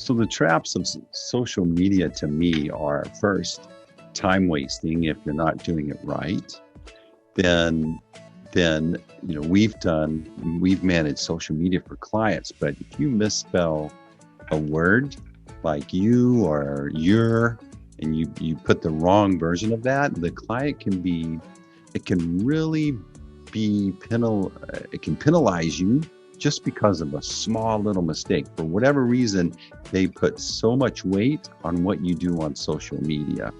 So the traps of social media to me are, first, time wasting if you're not doing it right. Then we've managed social media for clients, but if you misspell a word like you or your, and you put the wrong version of that, the client it can really be it can penalize you just because of a small little mistake. For whatever reason, they put so much weight on what you do on social media,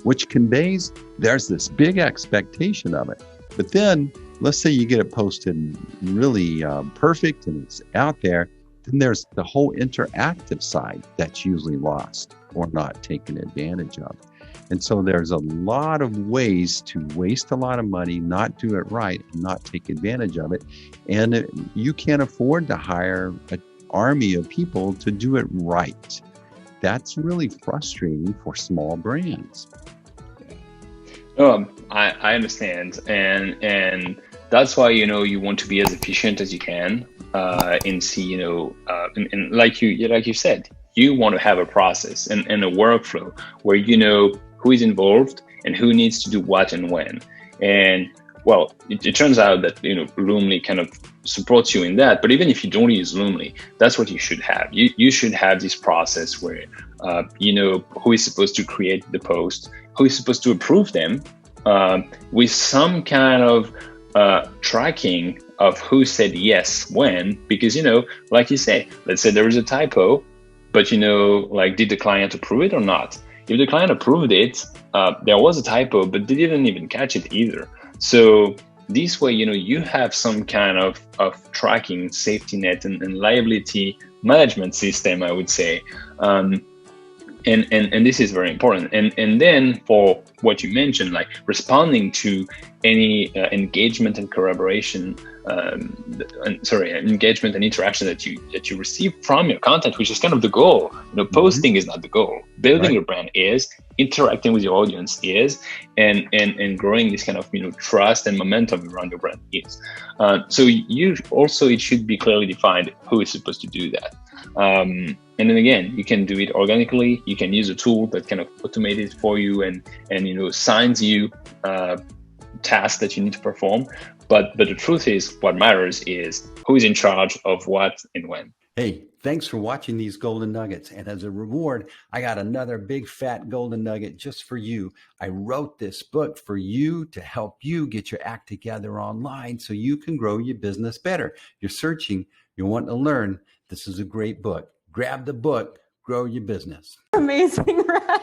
which conveys there's this big expectation of it. But then let's say you get it posted really perfect and it's out there, then there's the whole interactive side that's usually lost or not taken advantage of. And so there's a lot of ways to waste a lot of money, not do it right, and not take advantage of it. And you can't afford to hire an army of people to do it right. That's really frustrating for small brands. I understand, and that's why you want to be as efficient as you can, and see and like you said, you want to have a process and a workflow where you know who is involved and who needs to do what and when. And well, it turns out that Loomly kind of supports you in that. But even if you don't use Loomly, that's what you should have. You should have this process where who is supposed to create the post, who is supposed to approve them, with some kind of tracking of who said yes when. Because like you say, let's say there is a typo, but did the client approve it or not? If the client approved it, there was a typo, but they didn't even catch it either. So this way, you have some kind of tracking safety net and liability management system, I would say. And this is very important. And then for what you mentioned, like responding to any engagement and collaboration, engagement and interaction that you receive from your content, which is kind of the goal. Posting is not the goal. Building your brand is, interacting with your audience is, and growing this kind of trust and momentum around your brand is. So it should be clearly defined who is supposed to do that. And then again, you can do it organically. You can use a tool that kind of automate it for you and assigns you tasks that you need to perform. But the truth is, what matters is who is in charge of what and when. Hey, thanks for watching these Golden Nuggets. And as a reward, I got another big fat Golden Nugget just for you. I wrote this book for you to help you get your act together online so you can grow your business better. You're searching, you want to learn. This is a great book. Grab the book, grow your business. Amazing, right?